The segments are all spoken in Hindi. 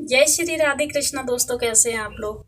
जय श्री राधे कृष्णा। दोस्तों, कैसे हैं आप लोग।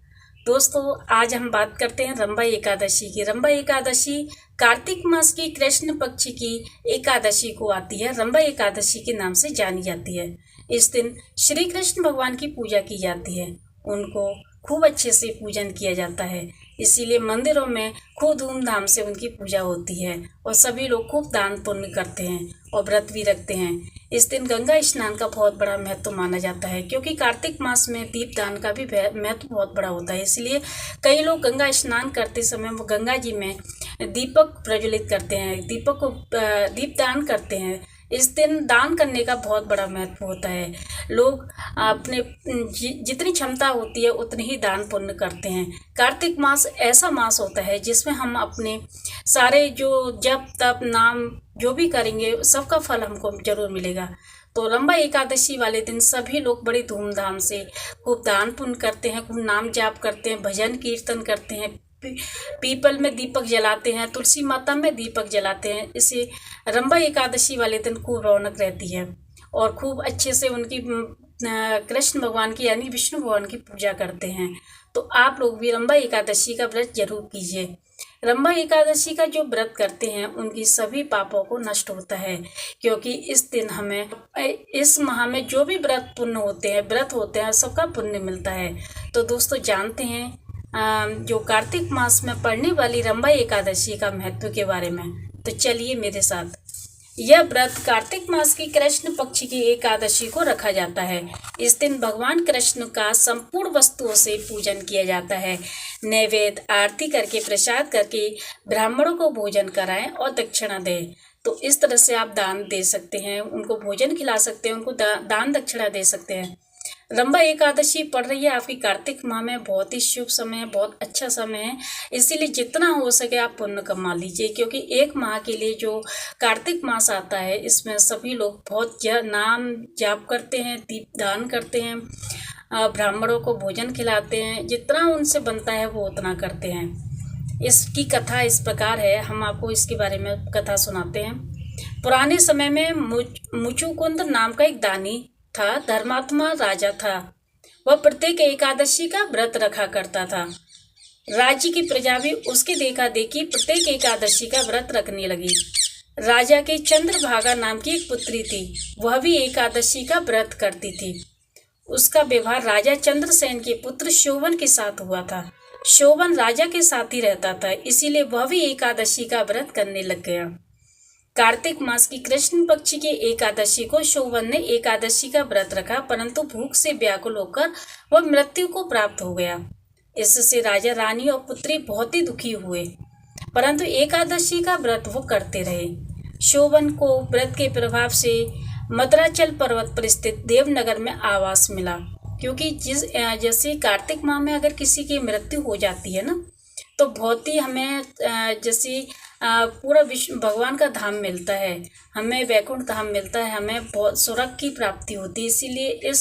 दोस्तों, आज हम बात करते हैं रंभा एकादशी की। रंभा एकादशी कार्तिक मास की कृष्ण पक्ष की एकादशी को आती है। रंभा एकादशी के नाम से जानी जाती है। इस दिन श्री कृष्ण भगवान की पूजा की जाती है। उनको खूब अच्छे से पूजन किया जाता है, इसीलिए मंदिरों में खूब धूमधाम से उनकी पूजा होती है और सभी लोग खूब दान पुण्य करते हैं और व्रत भी रखते हैं। इस दिन गंगा स्नान का बहुत बड़ा महत्व माना जाता है, क्योंकि कार्तिक मास में दीपदान का भी महत्व बहुत बड़ा होता है। इसलिए कई लोग गंगा स्नान करते समय वो गंगा जी में दीपक प्रज्वलित करते हैं, दीपक को दीपदान करते हैं। इस दिन दान करने का बहुत बड़ा महत्व होता है। लोग अपने जितनी क्षमता होती है उतनी ही दान पुण्य करते हैं। कार्तिक मास ऐसा मास होता है जिसमें हम अपने सारे जो जप तप नाम जो भी करेंगे सबका फल हमको जरूर मिलेगा। तो रंभा एकादशी वाले दिन सभी लोग बड़ी धूमधाम से खूब दान पुण्य करते हैं, खूब नाम जाप करते हैं, भजन कीर्तन करते हैं, पीपल में दीपक जलाते हैं, तुलसी माता में दीपक जलाते हैं। इसे रंभा एकादशी वाले दिन खूब रौनक रहती है और खूब अच्छे से उनकी कृष्ण भगवान की यानी विष्णु भगवान की पूजा करते हैं। तो आप लोग भी रंभा एकादशी का व्रत जरूर कीजिए। रंभा एकादशी का जो व्रत करते हैं उनकी सभी पापों को नष्ट होता है, क्योंकि इस दिन हमें इस माह में जो भी व्रत होते हैं सबका पुण्य मिलता है। तो दोस्तों, जानते हैं जो कार्तिक मास में पड़ने वाली रंभा एकादशी का महत्व के बारे में। तो चलिए मेरे साथ। यह व्रत कार्तिक मास की कृष्ण पक्ष की एकादशी को रखा जाता है। इस दिन भगवान कृष्ण का संपूर्ण वस्तुओं से पूजन किया जाता है। नैवेद्य आरती करके प्रसाद करके ब्राह्मणों को भोजन कराएं और दक्षिणा दें। तो इस तरह से आप दान दे सकते हैं, उनको भोजन खिला सकते हैं, उनको दान दक्षिणा दे सकते हैं। रंभा एकादशी पड़ रही है आपकी कार्तिक माह में, बहुत ही शुभ समय है, बहुत अच्छा समय है। इसीलिए जितना हो सके आप पुण्य कमा लीजिए, क्योंकि एक माह के लिए जो कार्तिक मास आता है इसमें सभी लोग बहुत नाम जाप करते हैं, दीप दान करते हैं, ब्राह्मणों को भोजन खिलाते हैं, जितना उनसे बनता है वो उतना करते हैं। इसकी कथा इस प्रकार है, हम आपको इसके बारे में कथा सुनाते हैं। पुराने समय में मुचुकुंद नाम का एक दानी था, धर्मात्मा राजा था। वह प्रत्येक एकादशी का व्रत रखा करता था। राज्य की प्रजा भी उसके देखा देखी प्रत्येक एकादशी का व्रत रखने लगी। राजा के चंद्रभागा नाम की एक पुत्री थी, वह भी एकादशी का व्रत करती थी। उसका विवाह राजा चंद्रसेन के पुत्र शोभन के साथ हुआ था। शोभन राजा के साथ ही रहता था, इसीलिए वह भी एकादशी का व्रत करने लग गया। कार्तिक मास की कृष्ण पक्ष की एकादशी को शोभन ने एकादशी का व्रत रखा, परंतु भूख से व्याकुल होकर वह मृत्यु को प्राप्त हो गया। इससे राजा रानी और पुत्री बहुत ही दुखी हुए, परंतु एकादशी का व्रत वो करते रहे। शोभन को व्रत के प्रभाव से मद्राचल पर्वत पर स्थित देवनगर में आवास मिला, क्योंकि जैसे कार्तिक माह में अगर किसी की मृत्यु हो जाती है ना, तो बहुत ही हमें जैसे पूरा विश्व भगवान का धाम मिलता है, हमें वैकुंठ धाम मिलता है, हमें बहुत स्वर्ग की प्राप्ति होती है। इसीलिए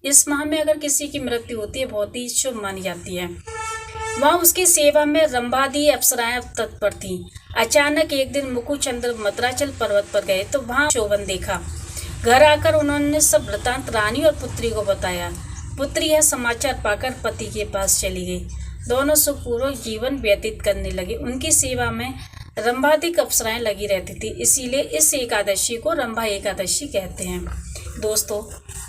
इस माह में अगर किसी की मृत्यु होती है बहुत ही शुभ मानी जाती है। वहाँ उसकी सेवा में रंभादी अप्सराएं तत्पर थीं। अचानक एक दिन मुकुचंद्र मद्राचल पर्वत पर गए तो वहाँ शोभन देखा। घर आकर उन्होंने सब वृतांत रानी और पुत्री को बताया। पुत्री यह समाचार पाकर पति के पास चली गई। दोनों सुखपूर्वक जीवन व्यतीत करने लगे। उनकी सेवा में रंभादिक अप्सराएं लगी रहती थी, इसीलिए इस एकादशी को रंभा एकादशी कहते हैं। दोस्तों,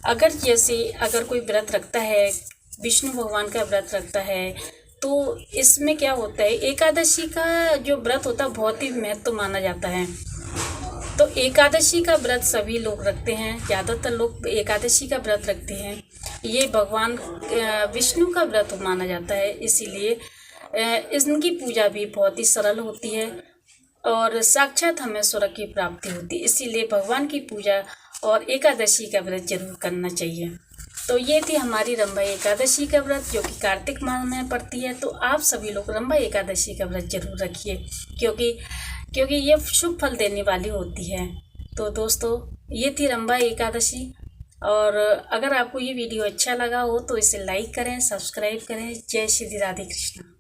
अगर कोई व्रत रखता है, विष्णु भगवान का व्रत रखता है, तो इसमें क्या होता है, एकादशी का जो व्रत होता है बहुत ही महत्व माना जाता है। तो एकादशी का व्रत सभी लोग रखते हैं, ज़्यादातर लोग एकादशी का व्रत रखते हैं। ये भगवान विष्णु का व्रत माना जाता है, इसीलिए इनकी पूजा भी बहुत ही सरल होती है और साक्षात हमें स्वर्ग की प्राप्ति होती है। इसीलिए भगवान की पूजा और एकादशी का व्रत जरूर करना चाहिए। तो ये थी हमारी रंभा एकादशी का व्रत, जो कि कार्तिक माह में पड़ती है। तो आप सभी लोग रंभा एकादशी का व्रत जरूर रखिए, क्योंकि ये शुभ फल देने वाली होती है। तो दोस्तों, ये थी रंभा एकादशी। और अगर आपको ये वीडियो अच्छा लगा हो तो इसे लाइक करें, सब्सक्राइब करें। जय श्री राधे कृष्ण।